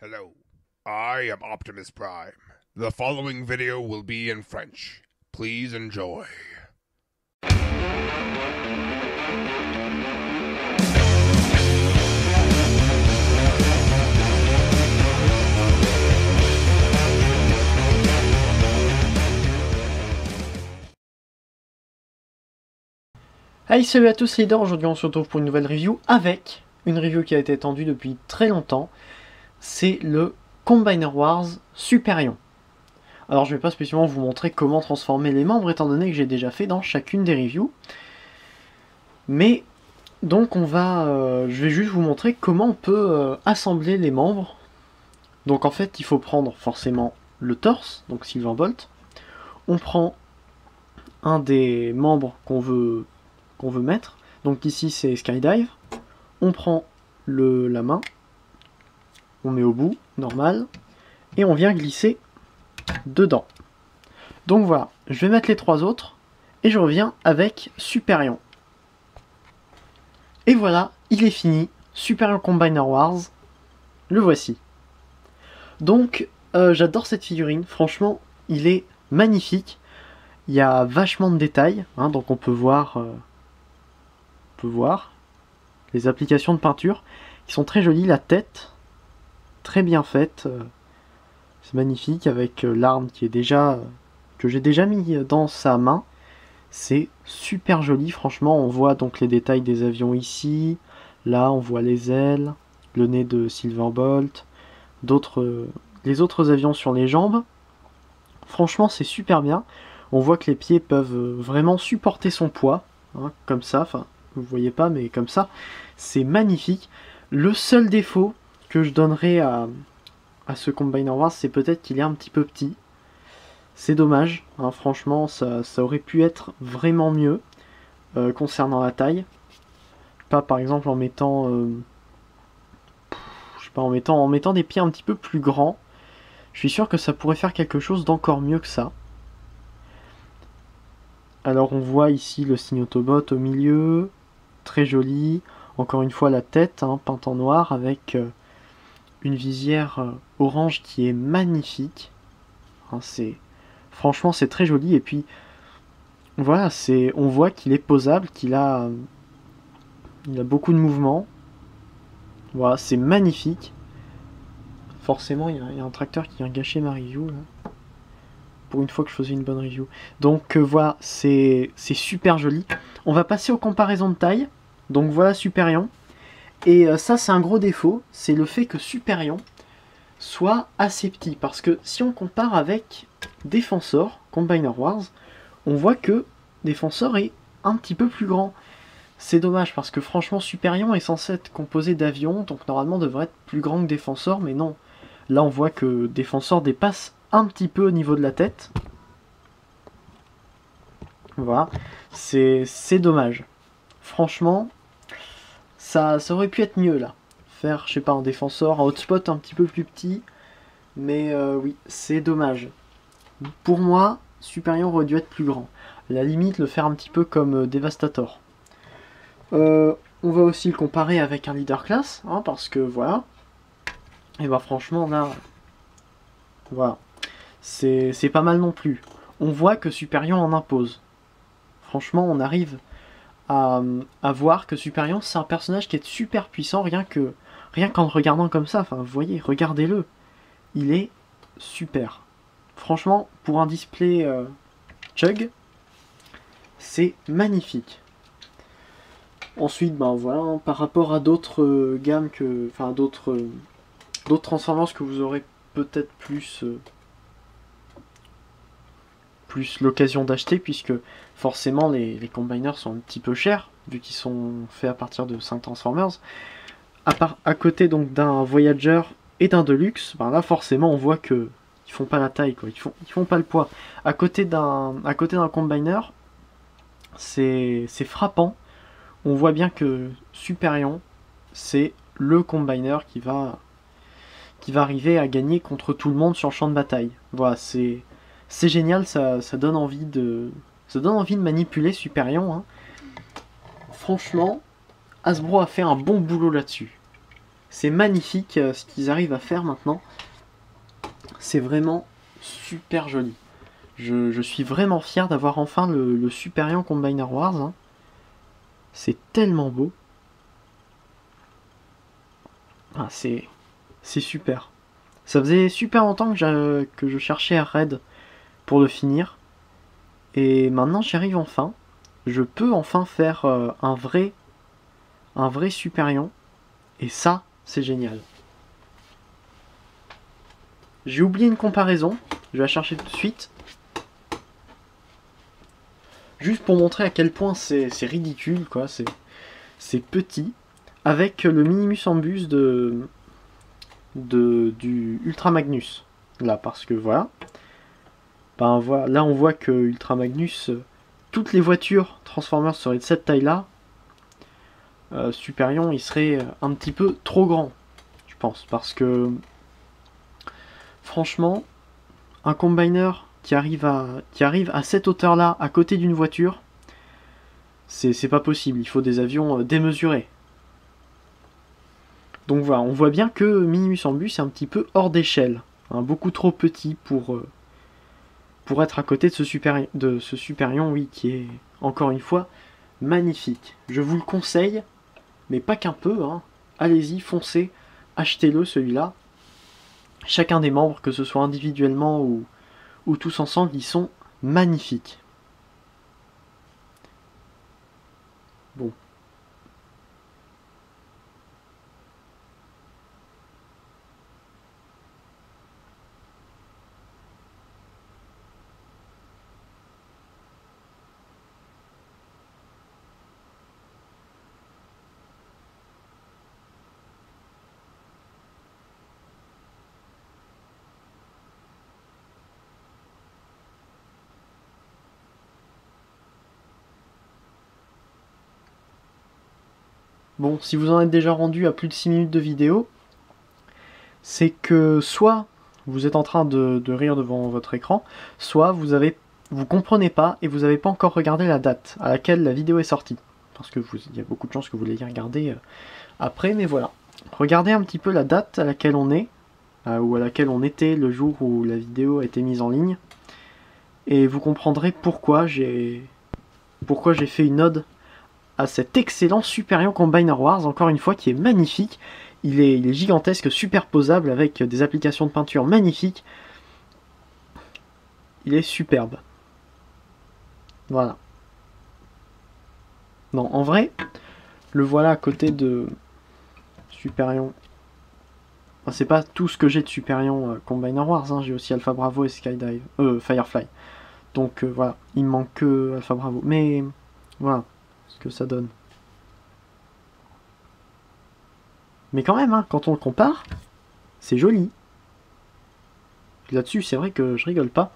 Hello, I am Optimus Prime. The following video will be in French. Please enjoy. Hey, salut à tous, c'est Leader. Aujourd'hui on se retrouve pour une nouvelle review avec une review qui a été attendue depuis très longtemps. C'est le Combiner Wars Superion. Alors je vais pas spécialement vous montrer comment transformer les membres étant donné que j'ai déjà fait dans chacune des reviews. Mais donc je vais juste vous montrer comment on peut assembler les membres. Donc en fait il faut prendre forcément le torse, donc Silverbolt. On prend un des membres qu'on veut mettre. Donc ici c'est Skydive. On prend la main, on met au bout, normal, et on vient glisser dedans. Donc voilà, je vais mettre les trois autres, et je reviens avec Superion. Et voilà, il est fini, Superion Combiner Wars, le voici. Donc, j'adore cette figurine, franchement, il est magnifique. Il y a vachement de détails, hein, donc on peut voir les applications de peinture qui sont très jolies, la tête très bien faite, c'est magnifique avec l'arme qui est que j'ai déjà mis dans sa main, c'est super joli, franchement. On voit donc les détails des avions ici, là on voit les ailes, le nez de Silverbolt, les autres avions sur les jambes, franchement c'est super bien. On voit que les pieds peuvent vraiment supporter son poids, hein, comme ça, enfin vous voyez pas mais comme ça, c'est magnifique. Le seul défaut que je donnerais à ce Combiner Wars, c'est peut-être qu'il est un petit peu petit. C'est dommage, hein, franchement ça aurait pu être vraiment mieux concernant la taille. Pas par exemple en mettant je sais pas, en mettant des pieds un petit peu plus grands. Je suis sûr que ça pourrait faire quelque chose d'encore mieux que ça. Alors on voit ici le signe Autobot au milieu, très joli. Encore une fois la tête, hein, peinte en noir avec une visière orange qui est magnifique. Hein, franchement c'est très joli. Et puis voilà, on voit qu'il est posable, il a beaucoup de mouvements. Voilà, c'est magnifique. Forcément il y a un tracteur qui vient gâcher ma review là. Pour une fois que je faisais une bonne review. Donc voilà, c'est super joli. On va passer aux comparaisons de taille. Donc voilà Superion. Et ça c'est un gros défaut, c'est le fait que Superion soit assez petit. Parce que si on compare avec Defensor, Combiner Wars, on voit que Defensor est un petit peu plus grand. C'est dommage parce que franchement Superion est censé être composé d'avions, donc normalement devrait être plus grand que Defensor, mais non. Là on voit que Defensor dépasse un petit peu au niveau de la tête. Voilà, c'est dommage. Franchement, ça aurait pu être mieux là. Faire, je sais pas, un défenseur, un hotspot un petit peu plus petit. Mais oui, c'est dommage. Pour moi, Superion aurait dû être plus grand. À la limite, le faire un petit peu comme Devastator. On va aussi le comparer avec un leader class, hein, parce que voilà. Et bah franchement, là, voilà. C'est pas mal non plus. On voit que Superion en impose. Franchement, on arrive à voir que Superion, c'est un personnage qui est super puissant, rien qu'en le regardant comme ça. Enfin, vous voyez, regardez-le. Il est super. Franchement, pour un display Chug, c'est magnifique. Ensuite, ben voilà, hein, par rapport à d'autres gammes enfin d'autres Transformers que vous aurez peut-être plus l'occasion d'acheter, puisque forcément les Combiners sont un petit peu chers, vu qu'ils sont faits à partir de 5 Transformers. À côté donc d'un Voyager et d'un Deluxe, ben là forcément on voit que ils font pas la taille, quoi. Ils font pas le poids. À côté d'un Combiner, c'est frappant. On voit bien que Superion, c'est le Combiner qui va arriver à gagner contre tout le monde sur le champ de bataille. Voilà, c'est génial, ça donne envie de manipuler Superion, hein. Franchement, Hasbro a fait un bon boulot là-dessus. C'est magnifique ce qu'ils arrivent à faire maintenant. C'est vraiment super joli. Je suis vraiment fier d'avoir enfin le Superion Combiner Wars. Hein. C'est tellement beau. Ah, c'est super. Ça faisait super longtemps que je cherchais à raid pour le finir. Et maintenant j'y arrive enfin. Je peux enfin faire un vrai Superion. Et ça, c'est génial. J'ai oublié une comparaison. Je vais la chercher tout de suite. Juste pour montrer à quel point c'est ridicule, quoi. C'est petit. Avec le Minimus Ambus du Ultra Magnus. Là, parce que voilà. Ben, voilà. Là, on voit que Ultra Magnus, toutes les voitures Transformers seraient de cette taille-là. Superion, il serait un petit peu trop grand, je pense. Parce que, franchement, un Combiner qui arrive à cette hauteur-là, à côté d'une voiture, c'est pas possible. Il faut des avions démesurés. Donc voilà, on voit bien que Minimus Ambus est un petit peu hors d'échelle. Hein, beaucoup trop petit pour être à côté de ce Superion, oui, qui est, encore une fois, magnifique. Je vous le conseille, mais pas qu'un peu. Hein. Allez-y, foncez, achetez-le celui-là. Chacun des membres, que ce soit individuellement ou tous ensemble, ils sont magnifiques. Bon. Bon, si vous en êtes déjà rendu à plus de 6 minutes de vidéo, c'est que soit vous êtes en train de rire devant votre écran, soit vous comprenez pas et vous n'avez pas encore regardé la date à laquelle la vidéo est sortie. Parce que il y a beaucoup de chances que vous l'ayez regardé après, mais voilà. Regardez un petit peu la date à laquelle on est, ou à laquelle on était le jour où la vidéo a été mise en ligne, et vous comprendrez pourquoi j'ai fait une ode à cet excellent Superion Combiner Wars, encore une fois, qui est magnifique. Il est gigantesque, superposable, avec des applications de peinture magnifiques. Il est superbe. Voilà. Non, en vrai, le voilà à côté de Superion. Enfin, c'est pas tout ce que j'ai de Superion Combiner Wars, hein. J'ai aussi Alpha Bravo et Skydive. Firefly. Donc voilà, il me manque que Alpha Bravo. Mais voilà ce que ça donne. Mais quand même, hein, quand on le compare, c'est joli. Là-dessus, c'est vrai que je rigole pas.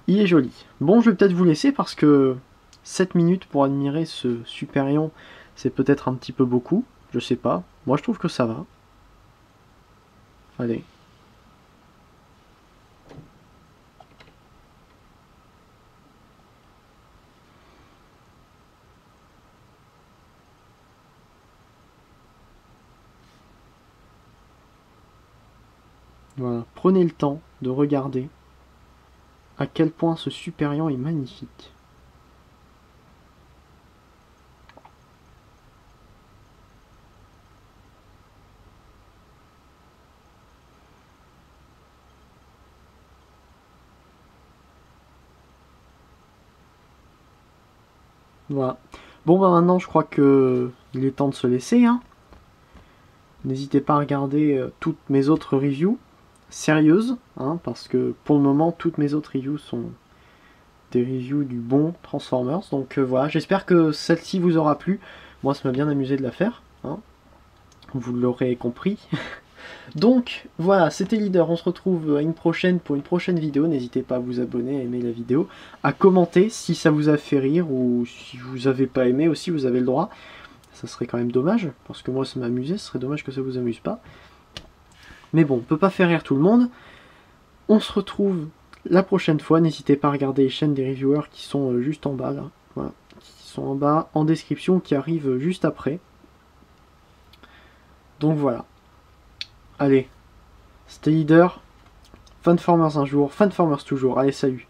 Il est joli. Bon, je vais peut-être vous laisser parce que 7 minutes pour admirer ce Superion, c'est peut-être un petit peu beaucoup. Je sais pas. Moi, je trouve que ça va. Allez. Voilà. Prenez le temps de regarder à quel point ce Superion est magnifique. Voilà. Bon, bah maintenant, je crois que il est temps de se laisser. Hein. N'hésitez pas à regarder toutes mes autres reviews sérieuses, hein, parce que pour le moment, toutes mes autres reviews sont des reviews du bon Transformers. Donc voilà, j'espère que celle-ci vous aura plu. Moi, ça m'a bien amusé de la faire. Hein. Vous l'aurez compris. Donc voilà, c'était Leader, on se retrouve à une prochaine pour une prochaine vidéo. N'hésitez pas à vous abonner, à aimer la vidéo, à commenter si ça vous a fait rire ou si vous avez pas aimé aussi, vous avez le droit. Ça serait quand même dommage, parce que moi ça m'a amusé, ce serait dommage que ça vous amuse pas. Mais bon, on peut pas faire rire tout le monde. On se retrouve la prochaine fois, n'hésitez pas à regarder les chaînes des reviewers qui sont juste en bas là. Voilà, qui sont en bas, en description, qui arrivent juste après. Donc voilà. Allez, stay leader, Fanformers un jour, Fanformers toujours. Allez, salut.